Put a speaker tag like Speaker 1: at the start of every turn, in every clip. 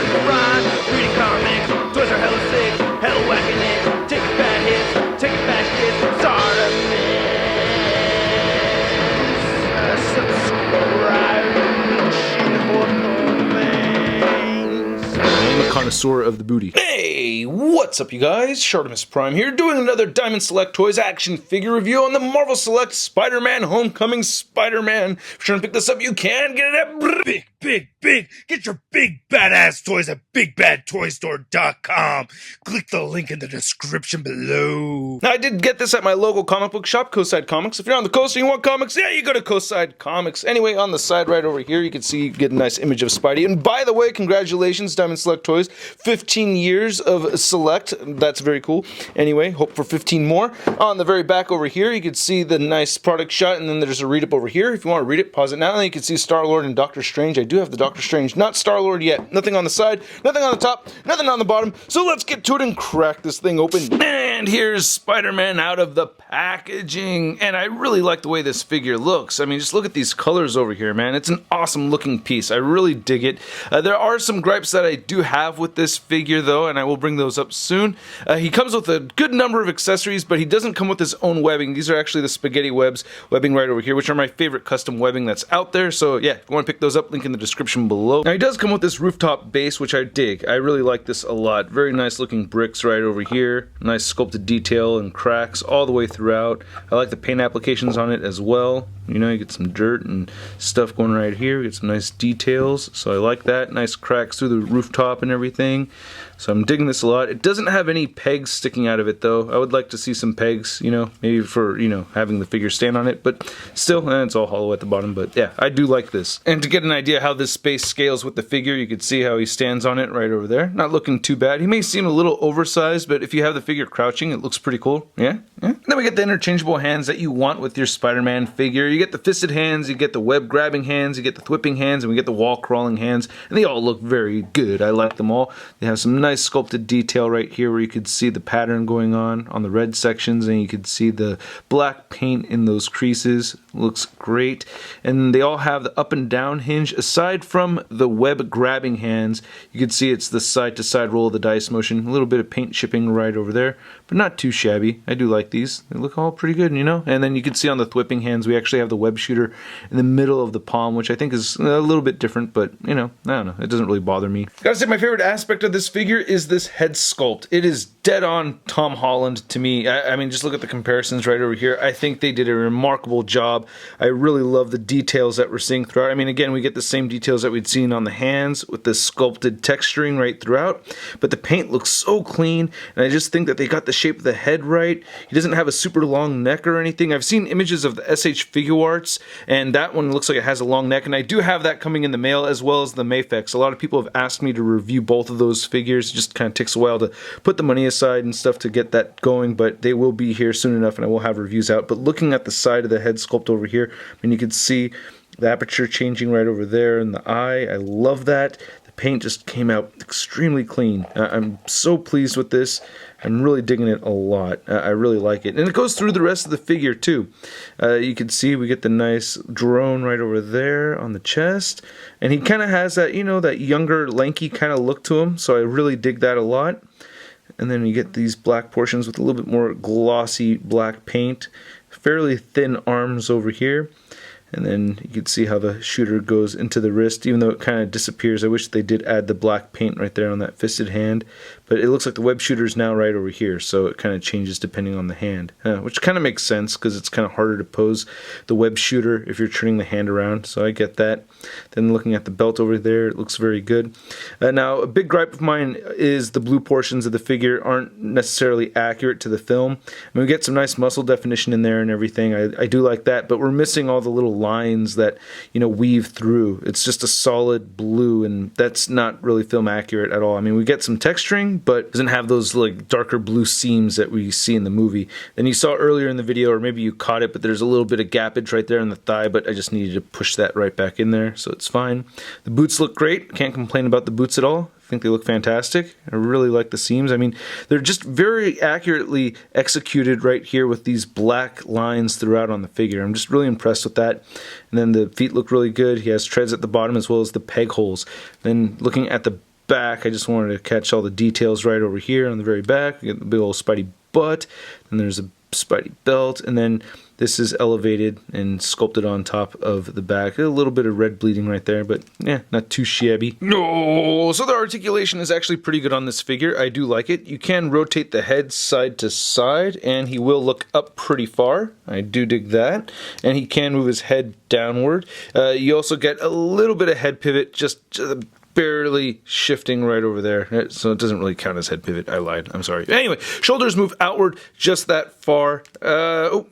Speaker 1: worth the rhyme. Reading comics, toys are hella sick, hella whacking it. Taking bad hits, taking bad shits.
Speaker 2: I'm a connoisseur of the booty. Hey, what's up you guys? ShartimusPrime here, doing another Diamond Select Toys action figure review on the Marvel Select Spider-Man Homecoming Spider-Man. If you're trying to pick this up, you can get it at
Speaker 3: Big. Get your big badass toys at BigBadToyStore.com. Click the link in the description below.
Speaker 2: Now, I did get this at my local comic book shop, Coastside Comics. If you're on the coast and you want comics, yeah, you go to Coastside Comics. Anyway, on the side right over here, you can see you get a nice image of Spidey. And by the way, congratulations, Diamond Select Toys. 15 years of Select. That's very cool. Anyway, hope for 15 more. On the very back over here, you can see the nice product shot, and then there's a read-up over here. If you want to read it, pause it now. And you can see Star-Lord and Doctor Strange. I do have the Doctor Strange, not Star-Lord yet. Nothing on the side, nothing on the top, nothing on the bottom. So let's get to it and crack this thing open. And here's Spider-Man out of the packaging. And I really like the way this figure looks. I mean, just look at these colors over here, man. It's an awesome looking piece. I really dig it. There are some gripes that I do have with this figure, though, and I will bring those up soon. He comes with a good number of accessories, but he doesn't come with his own webbing. These are actually the spaghetti webbing right over here, which are my favorite custom webbing that's out there. So yeah, if you want to pick those up, link in the description below. Now, he does come with this rooftop base, which I dig. I really like this a lot. Very nice looking bricks right over here. Nice sculpted detail and cracks all the way throughout. I like the paint applications on it as well. You know, you get some dirt and stuff going right here. You get some nice details, so I like that. Nice cracks through the rooftop and everything. So I'm digging this a lot. It doesn't have any pegs sticking out of it, though. I would like to see some pegs, you know, maybe for, you know, having the figure stand on it. But still, it's all hollow at the bottom. But yeah, I do like this. And to get an idea how this space scales with the figure, you can see how he stands on it right over there. Not looking too bad. He may seem a little oversized, but if you have the figure crouching, it looks pretty cool. Yeah. Then we get the interchangeable hands that you want with your Spider-Man figure. You get the fisted hands, you get the web grabbing hands, you get the thwipping hands, and we get the wall crawling hands. And they all look very good. I like them all. They have some nice sculpted detail right here where you could see the pattern going on the red sections, and you could see the black paint in those creases. Looks great. And they all have the up and down hinge. Aside from the web grabbing hands, you can see it's the side to side roll of the dice motion. A little bit of paint chipping right over there, but not too shabby. I do like these. They look all pretty good, you know? And then you can see on the thwipping hands, we actually have the web shooter in the middle of the palm, which I think is a little bit different, but, you know, I don't know. It doesn't really bother me. Gotta say, my favorite aspect of this figure is this head sculpt. It is dead on Tom Holland to me. I mean, just look at the comparisons right over here. I think they did a remarkable job. I really love the details that we're seeing throughout. I mean, again, we get the same details that we'd seen on the hands with the sculpted texturing right throughout, but the paint looks so clean, and I just think that they got the shape of the head right. He doesn't have a super long neck or anything. I've seen images of the SH Figure Arts, and that one looks like it has a long neck, and I do have that coming in the mail as well as the Mafex. A lot of people have asked me to review both of those figures. It just kind of takes a while to put the money aside and stuff to get that going, but they will be here soon enough, and I will have reviews out. But looking at the side of the head sculpt over here, I mean, you can see the aperture changing right over there in the eye. I love that. The paint just came out extremely clean. I'm so pleased with this. I'm really digging it a lot. I really like it. And it goes through the rest of the figure, too. You can see we get the nice drone right over there on the chest. And he kind of has that, you know, that younger, lanky kind of look to him. So I really dig that a lot. And then you get these black portions with a little bit more glossy black paint. Fairly thin arms over here. And then you can see how the shooter goes into the wrist, even though it kind of disappears. I wish they did add the black paint right there on that fisted hand. But it looks like the web shooter is now right over here, so it kind of changes depending on the hand. Which kind of makes sense, because it's kind of harder to pose the web shooter if you're turning the hand around, so I get that. Then looking at the belt over there, it looks very good. Now, a big gripe of mine is the blue portions of the figure aren't necessarily accurate to the film. I mean, we get some nice muscle definition in there and everything. I do like that, but we're missing all the little lines that, you know, weave through. It's just a solid blue, and that's not really film accurate at all. I mean, we get some texturing, but doesn't have those like darker blue seams that we see in the movie. Then you saw earlier in the video, or maybe you caught it, but there's a little bit of gappage right there in the thigh, but I just needed to push that right back in there, so it's fine. The boots look great. Can't complain about the boots at all. I think they look fantastic. I really like the seams. I mean, they're just very accurately executed right here with these black lines throughout on the figure. I'm just really impressed with that. And then the feet look really good. He has treads at the bottom as well as the peg holes. Then looking at the back. I just wanted to catch all the details right over here on the very back. We get the big old Spidey butt, and there's a Spidey belt, and then this is elevated and sculpted on top of the back. A little bit of red bleeding right there, but yeah, not too shabby. No, so the articulation is actually pretty good on this figure. I do like it. You can rotate the head side to side, and he will look up pretty far. I do dig that. And he can move his head downward. You also get a little bit of head pivot, just barely shifting right over there, so it doesn't really count as head pivot. I lied, I'm sorry. Anyway, shoulders move outward just that far,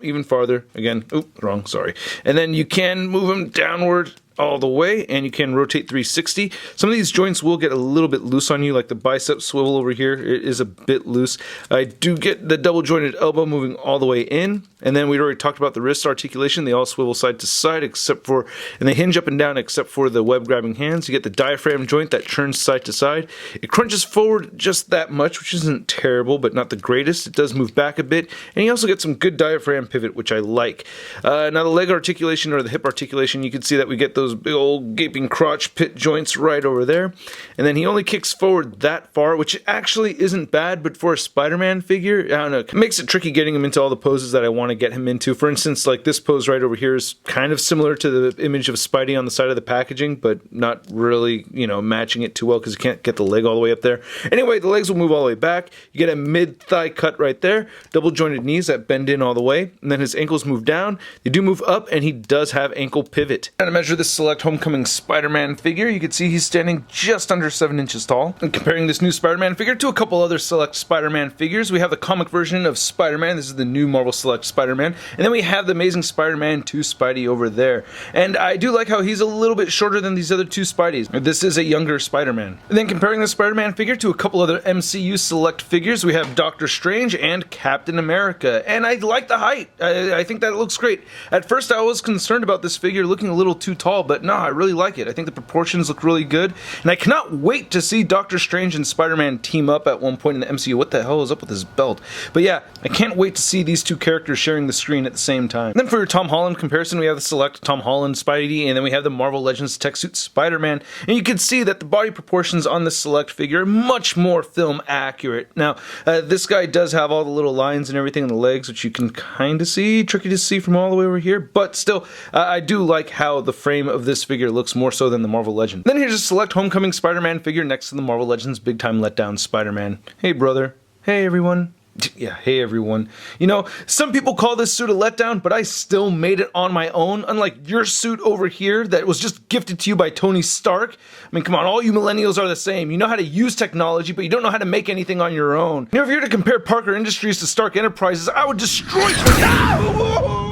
Speaker 2: even farther, again, wrong, sorry. And then you can move them downward all the way, and you can rotate 360. Some of these joints will get a little bit loose on you, like the bicep swivel over here, it is a bit loose. I do get the double jointed elbow moving all the way in, and then we'd already talked about the wrist articulation. They all swivel side to side, and they hinge up and down except for the web grabbing hands. You get the diaphragm joint that turns side to side. It crunches forward just that much, which isn't terrible, but not the greatest. It does move back a bit, and you also get some good diaphragm pivot, which I like. Now the leg articulation or the hip articulation, you can see that we get those big old gaping crotch pit joints right over there, and then he only kicks forward that far, which actually isn't bad, but for a Spider-Man figure, I don't know, it makes it tricky getting him into all the poses that I want to get him into. For instance, like this pose right over here is kind of similar to the image of Spidey on the side of the packaging, but not really, you know, matching it too well because you can't get the leg all the way up there. Anyway, the legs will move all the way back. You get a mid-thigh cut right there, double jointed knees that bend in all the way, and then his ankles move down. They do move up, and he does have ankle pivot. Now to measure this Select Homecoming Spider-Man figure, you can see he's standing just under 7 inches tall. And comparing this new Spider-Man figure to a couple other Select Spider-Man figures, we have the comic version of Spider-Man. This is the new Marvel Select Spider-Man. And then we have the Amazing Spider-Man 2 Spidey over there. And I do like how he's a little bit shorter than these other two Spideys. This is a younger Spider-Man. And then comparing the Spider-Man figure to a couple other MCU Select figures, we have Doctor Strange and Captain America. And I like the height. I think that looks great. At first I was concerned about this figure looking a little too tall, but no, I really like it. I think the proportions look really good, and I cannot wait to see Doctor Strange and Spider-Man team up at one point in the MCU. What the hell is up with this belt? But yeah, I can't wait to see these two characters sharing the screen at the same time. And then for your Tom Holland comparison, we have the Select Tom Holland Spidey, and then we have the Marvel Legends Tech Suit Spider-Man, and you can see that the body proportions on the Select figure are much more film accurate. Now, this guy does have all the little lines and everything on the legs, which you can kind of see, tricky to see from all the way over here, but still, I do like how the frame of this figure looks more so than the Marvel Legend. Then here's a Select Homecoming Spider-Man figure next to the Marvel Legends Big Time Letdown Spider-Man. Hey brother. Hey everyone. Yeah, hey everyone. You know, some people call this suit a letdown, but I still made it on my own, unlike your suit over here that was just gifted to you by Tony Stark. I mean, come on, all you millennials are the same. You know how to use technology, but you don't know how to make anything on your own. You know, if you were to compare Parker Industries to Stark Enterprises, I would destroy you.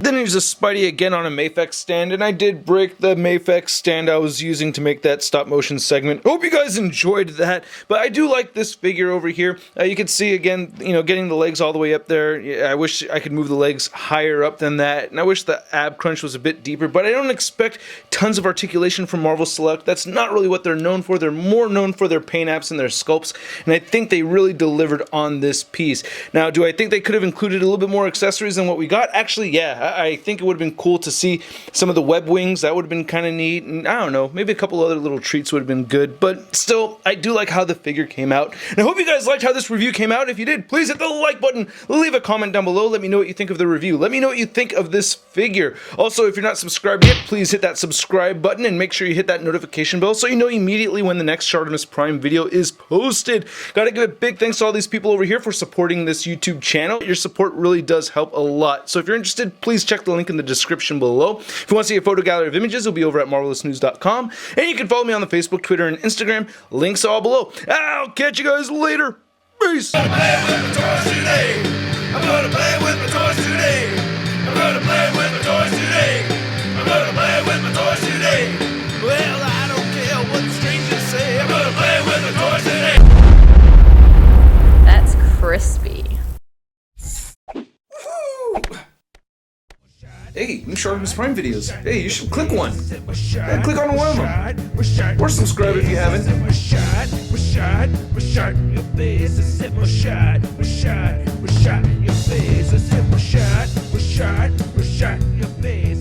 Speaker 2: Then here's a Spidey again on a Mafex stand, and I did break the Mafex stand I was using to make that stop motion segment. Hope you guys enjoyed that, but I do like this figure over here. You can see again, you know, getting the legs all the way up there. I wish I could move the legs higher up than that, and I wish the ab crunch was a bit deeper, but I don't expect tons of articulation from Marvel Select. That's not really what they're known for. They're more known for their paint apps and their sculpts, and I think they really delivered on this piece. Now, do I think they could have included a little bit more accessories than what we got? Actually, yeah. I think it would have been cool to see some of the web wings. That would have been kind of neat. And I don't know, maybe a couple other little treats would have been good. But still, I do like how the figure came out. And I hope you guys liked how this review came out. If you did, please hit the like button. Leave a comment down below. Let me know what you think of the review. Let me know what you think of this figure. Also, if you're not subscribed yet, please hit that subscribe button and make sure you hit that notification bell so you know immediately when the next ShartimusPrime video is posted. Gotta give a big thanks to all these people over here for supporting this YouTube channel. Your support really does help a lot. So if you're interested, please check the link in the description below. If you want to see a photo gallery of images, it'll be over at marvelousnews.com. And you can follow me on the Facebook, Twitter, and Instagram. Links all below. I'll catch you guys later. Peace.
Speaker 1: I'm gonna play with my toys today. I'm gonna play with my toys today. I'm gonna play with my toys today. I'm gonna play with my toys today. Well, I don't care what the strangers say. I'm gonna play with my toys today.
Speaker 4: That's crispy.
Speaker 2: Hey, new ShartimusPrime videos. Hey, you should click one. Yeah, click on one of them. Or subscribe if you haven't.
Speaker 1: Your face.